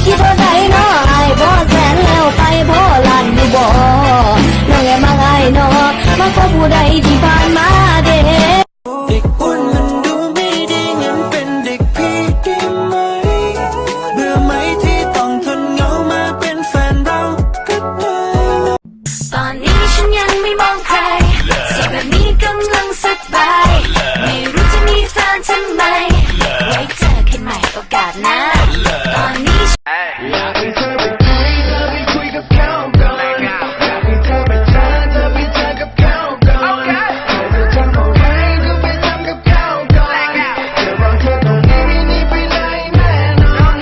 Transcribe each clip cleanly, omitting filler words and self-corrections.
คิดว่าใดเนาะไอ้บ่แสนแล้วไปบ่ลันอยู่บ่น้องอย่ามาไอ้เนาะมาขอผู้ใดที่ผ่านมาเด้เด็กอ้วนมันดูไม่ดีงั้นเป็นเด็กพี่ได้ไหมเบื่อไหมที่ต้องทนเหงามาเป็นแฟนเราก็ได้ตอนนี้ฉันยังไม่มองใครส่วนแบบนี้กำลังสบายไม่รู้จะมีแฟนทำไมไว้เจอกันใหม่โอกาสหน้าตอนนี้อยากให้เธอไปคุยกับเขาก่อนอยากให้เธอไปเจอกับเขาก่อนเธอทำอะไรก็ไปทำกับเขาก่อนเดี๋ยวเราเธอตรงนี้ไม่หนีไปไหนแน่นอน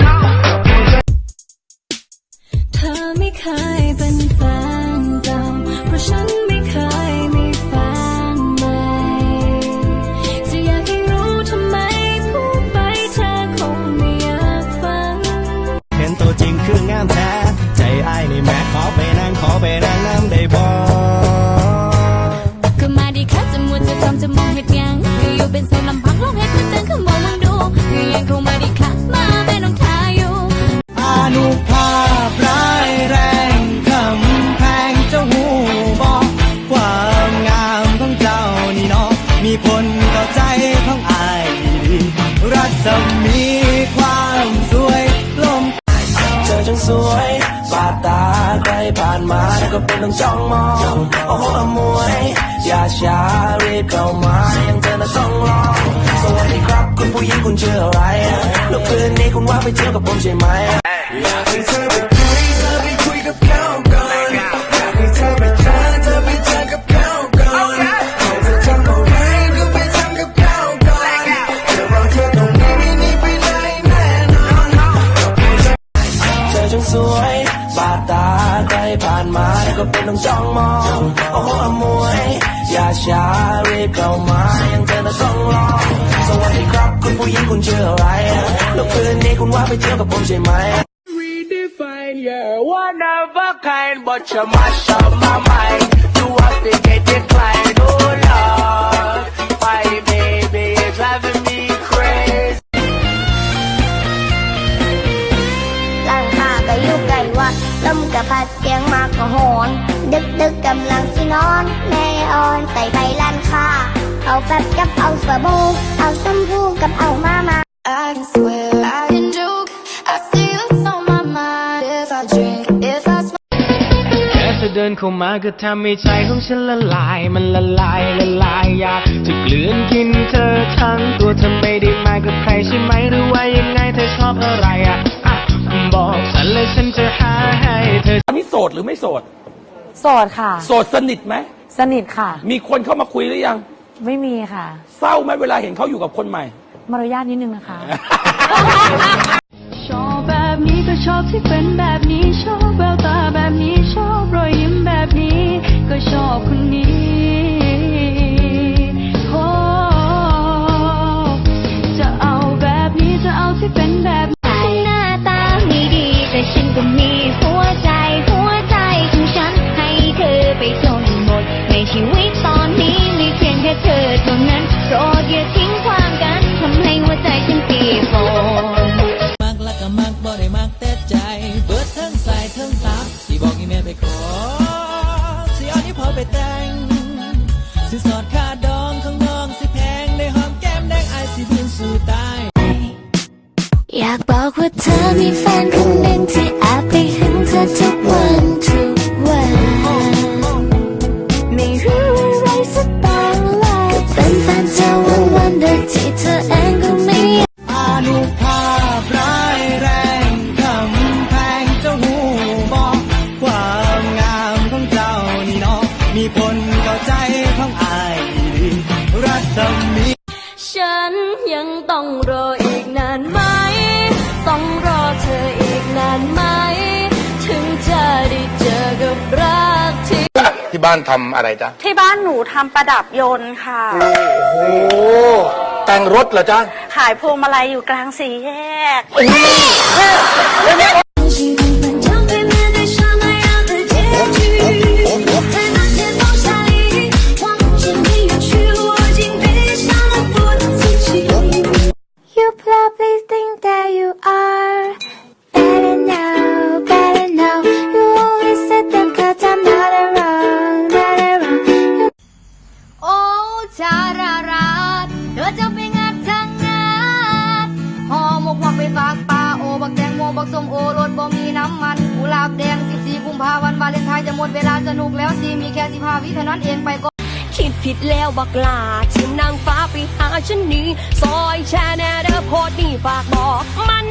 เธอไม่เคยเป็นแฟนเก่าเพราะฉันไม่เคยมีแฟนใหม่จะอยากให้รู้ทำไมพูดไปเธอคงไม่อยากฟังเห็นตัวจริงคืองามแท้ใจอ้ายนี่แม่ขอไปนั่งน้ำได้บ่ก็มาดีค่ะจะมัวจะทำจะมองเห็ดยังคืออยู่เป็นโซนลำพังลองให้คนเดินเข้ามองดูคือยังคงมาดีค่ะมาไม่ต้องทายอยู่อานุภาพร้ายแรงคำแพงเจ้าหูบอกความงามของเจ้านี่เนาะมีผลต่อใจของอ้ายรัศมีความสวยลมเธอจังสวยบาดตาใครผ่านมาก็เป็นต้องจ้องมองโอ้โหอมวยอย่าช้ารีบเข้ามายังเธอน่ะต้องรอสวัสดีครับคุณผู้หญิงคุณชื่ออะไรแล้วคืนนี้คุณว่าไปเที่ยวกับผมใช่ไหมอยากให้เธอไปคุยกับเขาก่อนอยากให้เธอไปเจอกับเขาก่อนเธอทำอะไรก็ไปทำกับเขาก่อนเดี๋ยวเราเธอตรงนี้ไม่หนีไปไหนแน่นอนเธอจังสวยบาดตาใครผ่านมาก็เป็นต้องจ้องมองโอ้โหอมวยอย่าช้ารีบเข้ามายังเธอน่ะต้องรอสวัสดีครับคุณผู้หญิงคุณชื่ออะไรแล้วคืนนี้คุณว่าไปเที่ยวกับผมใช่ไหมRedefine your one of a kind, but you mash up my mind. You have to get declined, oh Lord. My baby is driving me crazy. หลังคาก็อยู่ไกลวัดลมกับพัดเสียงมากก็โหนดึกกำลังสินอนแม่อ่อนใส่ใบลันคาเอาแฟบกับเอาสบู่เอาชมพูกับเอามาI can swear I can joke I see what's on my mind if I drink if I smoke แค่เธอเดินเข้ามาก็ทำให้ใจของฉันละลายมันละลายอยากจะกลืนกินเธอทั้งตัวเธอไม่ได้มากับใครใช่ไหมหรือว่ายังไงเธอชอบอะไรบอกฉันเลยฉันจะหาให้เธอตอนนี้โสดหรือไม่โสดโสดค่ะโสดสนิทไหมสนิทค่ะมีคนเข้ามาคุยหรือยังไม่มีค่ะเศร้าไหมเวลาเห็นเขาอยู่กับคนใหม่มารยาทนิดนึงนะคะ ชอบแบบนี้ก็ชอบที่เป็นแบบนี้ชอบแววตาแบบนี้ชอบรอยยิ้มแบบนี้ก็ชอบคนนี้โอ้จะเอาแบบนี้จะเอาที่เป็นแบบหน้าตาไม่ดีแต่ฉันก็มีหัวใจของฉันให้เธอไปจนหมดในชีวิตตอนนี้มีเพียงแค่เธอเท่านั้นโปรดอย่าทิ้งความกันทำให้หัวใจฉันปีโฟมักละก็มักบ่ได้มักแต่ใจเบิดทั้งสายทั้งสามสิบอกให้แม่ไปขอสิเอานี้พอไปแต่งสิสอดค่าดองของน้องสิแพงได้หอมแก้มแดงอายสิบินสู่ตายอยากบอกว่าเธอมีแฟนคนหนึ่งที่แอบไปหึงเธอทุกวันไม่รู้อะไรสักบางเลยก็เป็นแฟนเธอวันโดยที่เธอเองก็ไม่อานุภาพร้ายแรงคำแพงเจ้าหูบอกความงามของเจ้านี่เนาะมีผลต่อใจของอ้ายรัศมีฉันยังต้องรออีกนานไหมต้องรอเธออีกนานไหมถึงจะได้เจอกับรักที่บ้านทำอะไรจ๊ะที่บ้านหนูทำประดับยนต์ค่ะโอ้แต่งรถเหรอจ๊ะขายพวงมาลัยอยู่กลางสี่แยกYou probably think that you are better now บอกส้มโอรสบ่มีน้ำมันกุหลาบแดง14กุมภาพันธ์วาเลนไทน์จะหมดเวลาสนุกแล้วสิมีแค่15วิเท่านั้นเองไปก่อน คิดผิดแล้วบักลาชิมนางฟ้าไปหาฉันนี้ซอยแชร์แน่เด้อโพดนี่ฝากบอกมัน